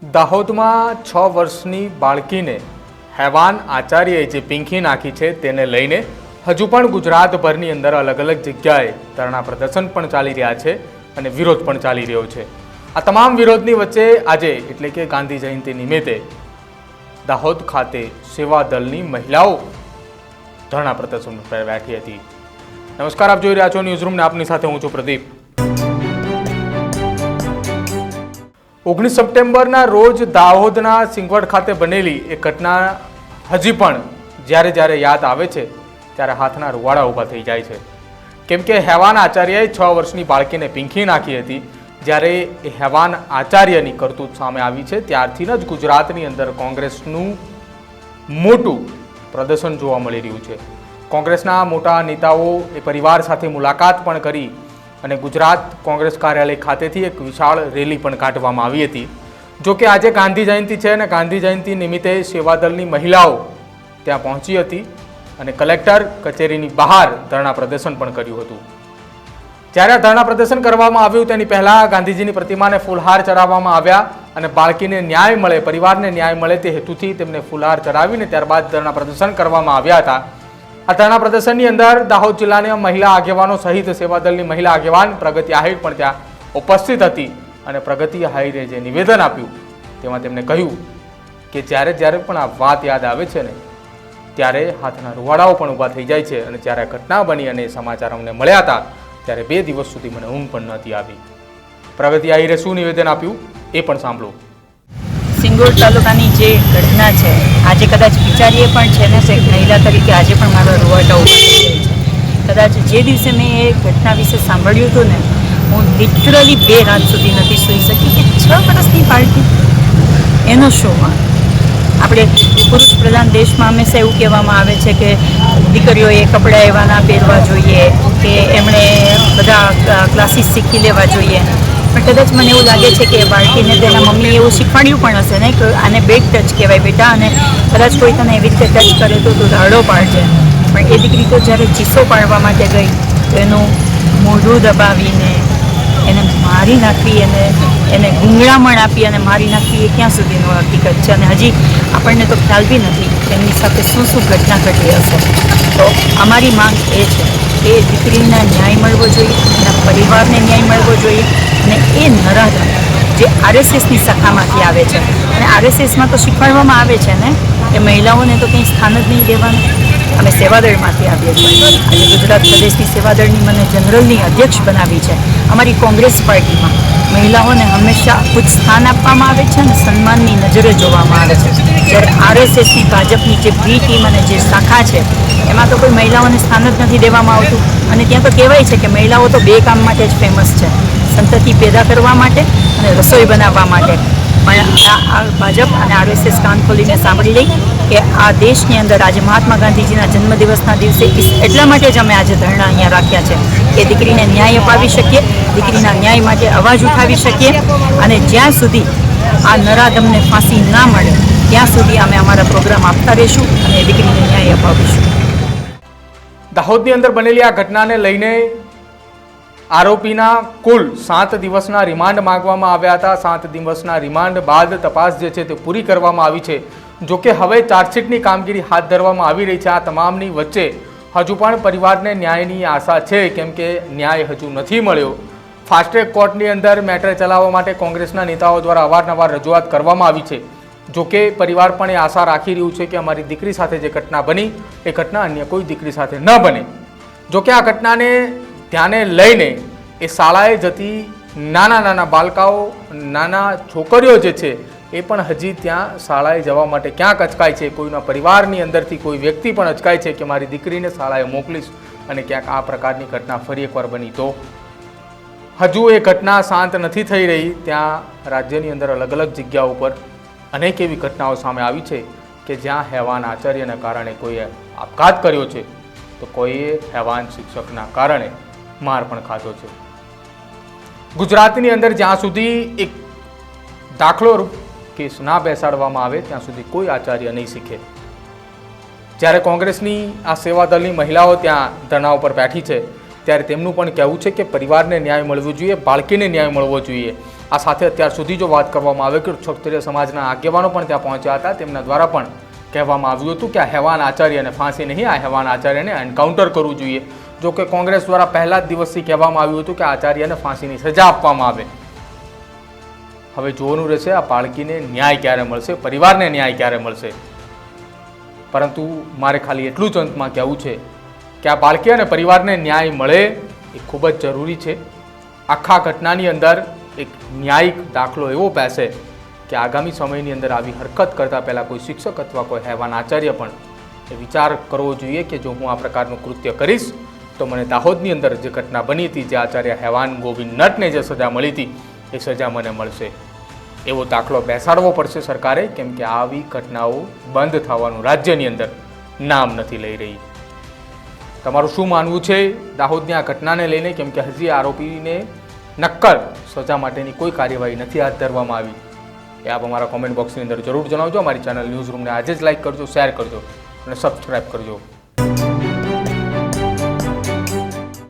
દાહોદમાં 6 વર્ષની બાળકીને હેવાન આચાર્યએ જે પીંખી નાખી છે તેને લઈને હજુ પણ ગુજરાતભરની અંદર અલગ અલગ જગ્યાએ ધરણા પ્રદર્શન પણ ચાલી રહ્યા છે અને વિરોધ પણ ચાલી રહ્યો છે। આ તમામ વિરોધની વચ્ચે આજે એટલે કે ગાંધી જયંતિ નિમિત્તે દાહોદ ખાતે સેવા દળની મહિલાઓ ધરણા પ્રદર્શન પર બેઠી હતી। નમસ્કાર, આપ જોઈ રહ્યા છો ન્યૂઝરૂમ ને આપની સાથે હું છું પ્રદીપ। 19 સપ્ટેમ્બરના રોજ દાહોદના સિંગવડ ખાતે બનેલી એક ઘટના હજી પણ જ્યારે જ્યારે યાદ આવે છે ત્યારે હાથના રૂવાડા ઊભા થઈ જાય છે, કેમ કે હેવાન આચાર્યએ 6 વર્ષની બાળકીને પીંખી નાખી હતી। જ્યારે એ હેવાન આચાર્યની કરતૂત સામે આવી છે ત્યારથી જ ગુજરાતની અંદર કોંગ્રેસનું મોટું પ્રદર્શન જોવા મળી રહ્યું છે। કોંગ્રેસના મોટા નેતાઓ એ પરિવાર સાથે મુલાકાત પણ કરી અને ગુજરાત કોંગ્રેસ કાર્યાલય ખાતેથી એક વિશાળ રેલી પણ કાઢવામાં આવી હતી। જો કે આજે ગાંધી જયંતિ છે અને ગાંધી જયંતિ નિમિત્તે સેવાદળની મહિલાઓ ત્યાં પહોંચી હતી અને કલેક્ટર કચેરીની બહાર ધરણા પ્રદર્શન પણ કર્યું હતું। જ્યારે ધરણા પ્રદર્શન કરવામાં આવ્યું તેની પહેલાં ગાંધીજીની પ્રતિમાને ફૂલહાર ચડાવવામાં આવ્યા અને બાળકીને ન્યાય મળે, પરિવારને ન્યાય મળે તે હેતુથી તેમને ફૂલહાર ચડાવીને ત્યારબાદ ધરણા પ્રદર્શન કરવામાં આવ્યા હતા। આ ધરણા પ્રદર્શનની અંદર દાહોદ જિલ્લાના મહિલા આગેવાનો સહિત સેવાદળની મહિલા આગેવાન પ્રગતિ આહિર પણ ત્યાં ઉપસ્થિત હતી અને પ્રગતિ આહિરે જે નિવેદન આપ્યું તેમાં તેમણે કહ્યું કે જ્યારે જ્યારે પણ આ વાત યાદ આવે છે ને ત્યારે હાથના રૂવાડાઓ પણ ઊભા થઈ જાય છે અને જ્યારે ઘટના બની અને સમાચાર અમને મળ્યા હતા ત્યારે 2 દિવસ સુધી મને ઊંઘ પણ નહોતી આવી। પ્રગતિ આહિરે શું નિવેદન આપ્યું એ પણ સાંભળો। સિંગોડ તાલુકાની જે ઘટના છે આજે કદાચ વિચારીએ પણ છે ને એક મહિલા તરીકે આજે પણ મારા રૂવાટા ઊભા થઈ જાય છે। કદાચ જે દિવસે મેં એ ઘટના વિશે સાંભળ્યું હતું ને હું લિટરલી 2 રાત સુધી નથી સૂઈ શકી કે 6 વર્ષની બાળકી એનો શોમાં આપણે પુરુષ પ્રધાન દેશમાં હંમેશા એવું કહેવામાં આવે છે કે દીકરીઓએ કપડાં એવા ના પહેરવા જોઈએ કે એમણે બધા ક્લાસીસ શીખી લેવા જોઈએ, પણ કદાચ મને એવું લાગે છે કે બાળકીને તેના મમ્મીએ એવું શીખવાડ્યું પણ હશે ને કે આને બેડ ટચ કહેવાય બેટા, અને કદાચ કોઈ તને એવી રીતે ટચ કરે તો તું રાડો પાડજે, પણ એ દીકરી તો જ્યારે ચીસો પાડવા માટે ગઈ તો એનું મોઢું દબાવીને એને મારી નાખવી, એને ગુંગળામણ આપી અને મારી નાખવી એ ક્યાં સુધીનો હકીકત છે અને હજી આપણને તો ખ્યાલ બી નથી કે એમની સાથે શું શું ઘટના ઘટી હશે। તો અમારી માંગ એ છે કે દીકરીને ન્યાય મળવો જોઈએ, એના પરિવારને ન્યાય મળવો જોઈએ અને એ નરાધમ જે આરએસએસની શાખામાંથી આવે છે અને આરએસએસમાં તો શીખવાડવામાં આવે છે ને કે મહિલાઓને તો કંઈ સ્થાન જ નહીં દેવાનું। અમે સેવાદળમાંથી આવીએ છીએ, આજે ગુજરાત પ્રદેશની સેવાદળની મને જનરલની અધ્યક્ષ બનાવી છે। અમારી કોંગ્રેસ પાર્ટીમાં મહિલાઓને હંમેશા ઉચ્ચ સ્થાન આપવામાં આવે છે અને સન્માનની નજરે જોવામાં આવે છે, જ્યારે આરએસએસની ભાજપની જે બી ટીમ અને જે શાખા છે એમાં તો કોઈ મહિલાઓને સ્થાન જ નથી દેવામાં આવતું અને ત્યાં તો કહેવાય છે કે મહિલાઓ તો 2 કામ માટે જ ફેમસ છે, સંતતિ પેદા કરવા માટે અને રસોઈ બનાવવા માટે। પણ આ ભાજપ અને આરએસએસ કાન ખોલીને સાંભળી લઈ કે આ દેશની અંદર આજે મહાત્મા ગાંધીજીના જન્મદિવસના દિવસે એટલા માટે જ અમે આજે ધરણા અહીંયા રાખ્યા છે કે દીકરીને ન્યાય અપાવી શકીએ, દીકરીના ન્યાય માટે અવાજ ઉઠાવી શકીએ અને જ્યાં સુધી આ નરાધમને ફાંસી ના મળે ત્યાં સુધી અમે અમારા પ્રોગ્રામ આપતા રહીશું અને દીકરીને ન્યાય અપાવીશું। દાહોદની અંદર બનેલી આ ઘટનાને લઈને આરોપીના કુલ 7 દિવસના રિમાન્ડ માંગવામાં આવ્યા હતા। 7 દિવસના રિમાન્ડ બાદ તપાસ જે છે તે પૂરી કરવામાં આવી છે। જો કે હવે ચાર્જશીટની કામગીરી હાથ ધરવામાં આવી રહી છે। આ તમામની વચ્ચે હજુ પણ પરિવારને ન્યાયની આશા છે, કેમ કે ન્યાય હજુ નથી મળ્યો। ફાસ્ટ ટ્રેક કોર્ટની અંદર મેટર ચલાવવા માટે કોંગ્રેસના નેતાઓ દ્વારા અવારનવાર રજૂઆત કરવામાં આવી છે। જો કે પરિવાર પણ એ આશા રાખી રહ્યું છે કે અમારી દીકરી સાથે જે ઘટના બની એ ઘટના અન્ય કોઈ દીકરી સાથે ન બને। જો કે આ ઘટનાને ધ્યાને લઈને એ શાળાએ જતી નાના બાળકાઓ, નાના છોકરીઓ જે છે એ પણ હજી ત્યાં શાળાએ જવા માટે ક્યાંક અચકાય છે। કોઈના પરિવારની અંદરથી કોઈ વ્યક્તિ પણ અચકાય છે કે મારી દીકરીને શાળાએ મોકલીશ અને ક્યાંક આ પ્રકારની ઘટના ફરી એકવાર બની તો। હજુ એ ઘટના શાંત નથી થઈ રહી। ત્યાં રાજ્યની અંદર અલગ અલગ જગ્યાઓ પર અનેક એવી ઘટનાઓ સામે આવી છે કે જ્યાં હેવાન આચાર્યના કારણે કોઈએ આપઘાત કર્યો છે તો કોઈએ હેવાન શિક્ષકના કારણે માર પણ ખાધો છે। ગુજરાતની અંદર જ્યાં સુધી એક દાખલો કેસ ના બેસાડવામાં આવે ત્યાં સુધી કોઈ આચાર્ય નહીં શીખે। જ્યારે કોંગ્રેસની આ સેવાદળની મહિલાઓ ત્યાં ધરણા ઉપર બેઠી છે ત્યારે તેમનું પણ કહેવું છે કે પરિવારને ન્યાય મળવો જોઈએ, બાળકીને ન્યાય મળવો જોઈએ। આ સાથે અત્યાર સુધી જો વાત કરવામાં આવે કે ક્ષત્રિય સમાજના આગેવાનો પણ ત્યાં પહોંચ્યા હતા, તેમના દ્વારા પણ કહેવામાં આવ્યું હતું કે આ હેવાન આચાર્યને ફાંસી નહીં, આ હેવાન આચાર્યને એન્કાઉન્ટર કરવું જોઈએ. જો કે કોંગ્રેસ દ્વારા પહેલા જ દિવસથી કહેવામાં આવ્યું હતું કે આચાર્યને ફાંસીની સજા આપવામાં આવે. હવે જોવાનું રહેશે આ બાળકીને ન્યાય ક્યારે મળશે, પરિવારને ન્યાય ક્યારે મળશે. પરંતુ મારે ખાલી એટલું જ અંતમાં કહેવું છે કે આ બાળકી અને પરિવારને ન્યાય મળે એ ખૂબ જ જરૂરી છે. આખા ઘટનાની અંદર એક ન્યાયિક દાખલો એવો બેસે કે આગામી સમયની અંદર આવી હરકત કરતાં પહેલાં કોઈ શિક્ષક અથવા કોઈ હેવાન આચાર્ય પણ એ વિચાર કરવો જોઈએ કે જો હું આ પ્રકારનું કૃત્ય કરીશ તો મને દાહોદની અંદર જે ઘટના બની હતી, જે આચાર્ય હેવાન ગોવિંદ નટને જે સજા મળી હતી એ સજા મને મળશે. એવો દાખલો બેસાડવો પડશે સરકારે, કેમ કે આવી ઘટનાઓ બંધ થવાનું રાજ્યની અંદર નામ નથી લઈ રહી. તમારું શું માનવું છે દાહોદની આ ઘટનાને લઈને? કેમ કે હજી આરોપીને નક્કર સજા માટેની કોઈ કાર્યવાહી નથી હાથ ધરવામાં આવી. એ આપ અમારા કોમેન્ટ બોક્સની અંદર જરૂર જણાવજો. અમારી ચેનલ ન્યૂઝ રૂમને આજે જ લાઇક કરજો, શેર કરજો અને સબસ્ક્રાઈબ કરજો.